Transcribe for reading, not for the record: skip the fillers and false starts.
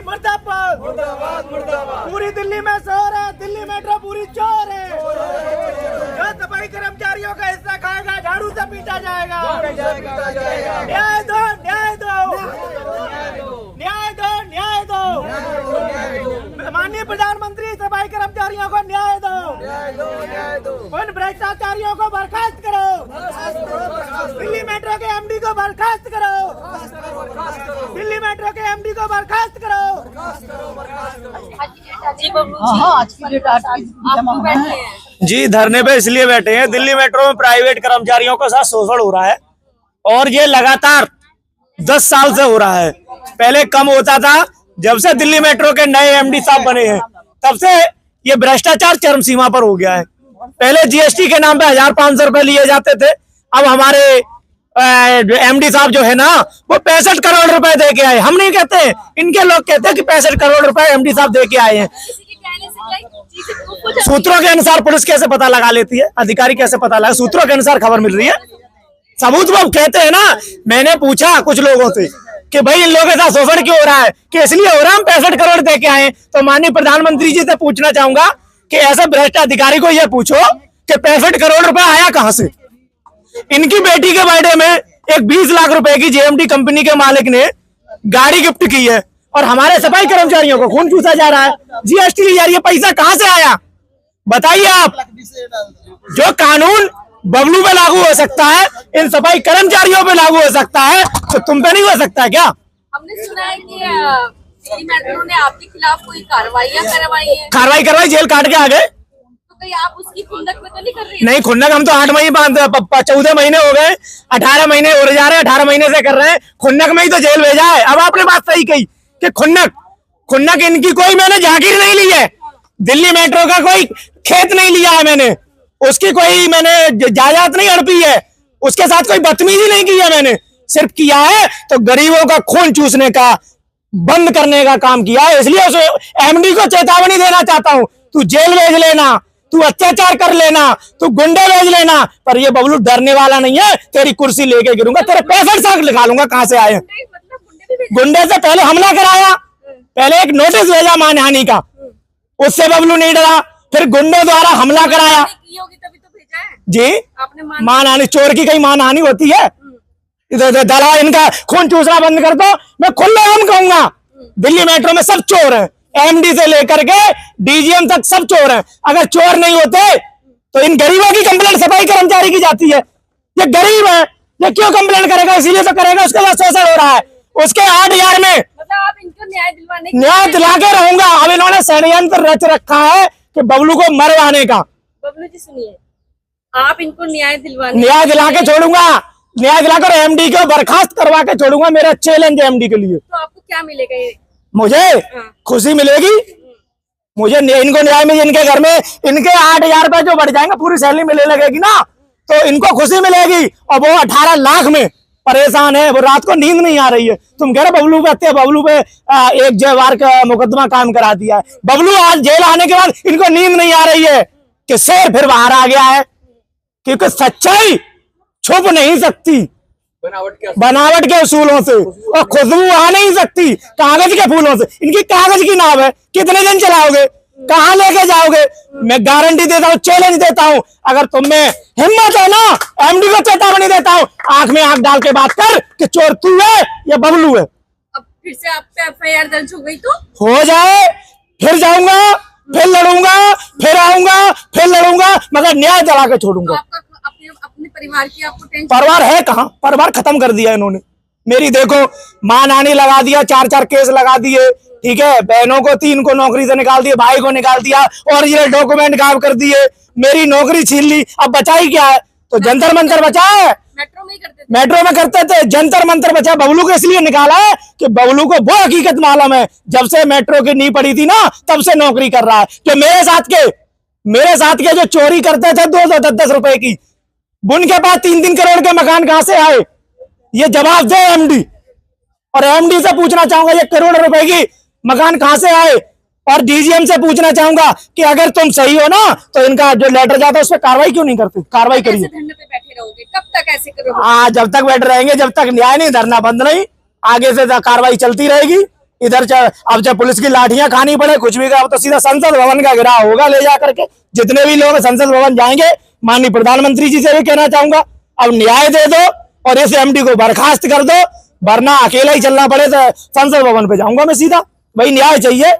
मुर्दाबाद मुर्दाबाद मुर्दाबाद। पूरी दिल्ली में शोर है, दिल्ली मेट्रो पूरी चोर है। जो सफाई कर्मचारियों का हिस्सा खाएगा झाड़ू से पीटा जाएगा। न्याय दो न्याय दो न्याय दो न्याय दो। माननीय प्रधानमंत्री सफाई कर्मचारियों को न्याय दो। उन भ्रष्टाचारियों को बर्खास्त करो। दिल्ली मेट्रो के एमडी को बर्खास्त करो। दिल्ली मेट्रो के एमडी को बर्खास्त करो। जी धरने पे इसलिए बैठे हैं, दिल्ली मेट्रो में प्राइवेट कर्मचारियों के साथ शोषण हो रहा है और ये लगातार 10 साल से हो रहा है। पहले कम होता था, जब से दिल्ली मेट्रो के नए एमडी साहब बने हैं तब से ये भ्रष्टाचार चरम सीमा पर हो गया है। पहले जीएसटी के नाम पे 1500 रुपए लिए जाते थे, अब हमारे एमडी साहब जो है ना वो 65 करोड़ रुपए दे के आए। हम नहीं कहते, इनके लोग कहते हैं कि 65 करोड़ रुपए एमडी साहब दे के आए हैं। सूत्रों के अनुसार पुलिस कैसे पता लगा लेती है, अधिकारी कैसे पता लगा, सूत्रों के अनुसार खबर मिल रही है। सबूत वो कहते हैं ना। मैंने पूछा कुछ लोगों से कि भाई इन लोगों के साथ शोषण क्यों हो रहा है, कि इसलिए हो रहा है हम 65 करोड़ दे के आए। तो माननीय प्रधानमंत्री जी से पूछना चाहूंगा कि ऐसे भ्रष्ट अधिकारी को यह पूछो कि 65 करोड़ रुपए आया कहां से। इनकी बेटी के बर्थडे में एक 20 लाख रुपए की जेएमडी कंपनी के मालिक ने गाड़ी गिफ्ट की है और हमारे सफाई कर्मचारियों को खून चूसा जा रहा है, जीएसटी ली जा रही है। पैसा कहां से आया बताइए आप। जो कानून बबलू पे लागू हो सकता है, इन सफाई कर्मचारियों पे लागू हो सकता है, तो तुम पे नहीं हो सकता है क्या? हमने सुना है कि दिल्ली मेट्रो ने आपके खिलाफ कोई कार्रवाइयां करवाई है। कार्रवाई करवाई, जेल काट के आ गए। तो कहीं आप उसकी खुंदक में तो नहीं कर रही? नहीं, खुन्नक हम तो 8 महीने 14 महीने हो गए, 18 महीने हो जा रहे हैं, 18 महीने से कर रहे हैं। खुन्नक में ही तो जेल भेजा है। अब आपने बात सही कही कि खुन्नक इनकी कोई मैंने जागीर नहीं ली है, दिल्ली मेट्रो का कोई खेत नहीं लिया है मैंने, उसकी कोई मैंने जायदाद नहीं हड़पी है, उसके साथ कोई बदतमीजी नहीं की है। मैंने सिर्फ किया है तो गरीबों का खून चूसने का, बंद करने का काम किया है। इसलिए उस एमडी को चेतावनी देना चाहता हूं, तू जेल भेज लेना, तू अत्याचार कर लेना, तू गुंडे भेज लेना, पर ये बबलू डरने वाला नहीं है। तेरी कुर्सी लेके गिरूंगा, तेरे 65 साल निकालूंगा कहां से आए। गुंडे से पहले हमला कराया, पहले एक नोटिस भेजा मानहानि का, उससे बबलू नहीं डरा, फिर गुंडों द्वारा हमला कराया। तभी तो भेजा है जी, आपने मानहानि, चोर की कहीं मानहानि होती है? दला इनका खून चूसना बंद कर दो। मैं खुलेआम कहूंगा दिल्ली मेट्रो में सब चोर हैं, एमडी से लेकर के डीजीएम तक सब चोर हैं। अगर चोर नहीं होते तो इन गरीबों की कंप्लेंट सफाई कर्मचारी की जाती है। ये गरीब है, ये क्यों कंप्लेंट करेगा? इसीलिए तो करेगा, उसके साथ शोषण हो रहा है। उसके 8000 में आप इनको न्याय दिला के रहूंगा। अब इन्होंने षड्यंत्र रच रखा है कि बबलू को मरवाने का। बबलू जी सुनिए, आप इनको न्याय दिला के छोड़ूंगा, न्याय दिलाकर एमडी को बर्खास्त करवा के छोड़ूंगा। मेरा चैलेंज है एमडी के लिए। तो आपको क्या मिलेगा? ये मुझे खुशी मिलेगी, मुझे इनको न्याय में, इनके घर में इनके 8000 रुपए जो बढ़ जाएंगे, पूरी सैलरी मिलने लगेगी ना, तो इनको खुशी मिलेगी। और वो 18 लाख में परेशान है, वो रात को नींद नहीं आ रही है। तुम कह रहे बबलू पे, बबलू पे एक जवार का मुकदमा काम करा दिया है। बबलू आज जेल आने के बाद इनको नींद नहीं आ रही है कि शेर फिर बाहर आ गया है, क्योंकि सच्चाई छुप नहीं सकती बनावट के उसूलों से, और खुशबू आ नहीं सकती कागज के फूलों से। इनकी कागज की नाव है, कितने दिन चलाओगे, कहां लेके जाओगे? मैं गारंटी देता हूं, चैलेंज देता हूं, अगर तुम में हिम्मत है ना, एमडी को चेतावनी देता हूं, आंख में आंख डाल के बात कर कि चोर तू है या बबलू है। अब फिर से आप पे एफआईआर दर्ज हो गई तो हो जाए, फिर जाऊंगा, फिर लड़ूंगा, फिर आऊंगा, फिर लड़ूंगा, मगर न्याय दिला के छोड़ूंगा। आपका अपने परिवार की आपको टेंशन? परिवार है कहाँ? परिवार खत्म कर दिया इन्होंने। मेरी देखो मानहानि लगा दिया, 4-4 केस लगा दिए, ठीक है। बहनों को 3 को नौकरी से निकाल दिया, भाई को निकाल दिया, ओरिजिनल डॉक्यूमेंट गायब कर दिए, मेरी नौकरी छीन ली। अब बचाई क्या है? तो जंतर मंतर बचा है। मेट्रो में ही करते थे, मेट्रो में करते थे, जंतर मंतर बचा। बबलू को इसलिए निकाला है कि बबलू को वो हकीकत मालूम है, जब से मेट्रो की नींव पड़ी थी ना, तब से नौकरी कर रहा है। जो मेरे साथ के जो चोरी करते थे 2-10 रुपए की, उनके पास 3-3 करोड़ के मकान कहां से आए? ये जवाब दे एमडी। और एमडी से पूछना चाहूंगा, ये करोड़ रुपए की मकान कहां से आए? और डीजीएम से पूछना चाहूंगा कि अगर तुम सही हो ना, तो इनका जो लेटर जाता है उस पर कार्रवाई क्यों नहीं करते? कार्रवाई करिए। धरने पे बैठे रहोगे? कब तक ऐसे करोगे? जब तक बैठे रहेंगे, जब तक न्याय नहीं, धरना बंद नहीं, आगे से कार्रवाई चलती रहेगी। इधर अब जब पुलिस की लाठियां खानी पड़े कुछ भी का, अब तो सीधा संसद भवन का घेराव होगा ले जा करके। जितने भी लोग संसद भवन जाएंगे, माननीय प्रधानमंत्री जी से भी कहना चाहूंगा अब न्याय दे दो और इस एमडी को बर्खास्त कर दो, वरना अकेला ही चलना पड़े तो संसद भवन पे जाऊंगा मैं सीधा। भाई न्याय चाहिए।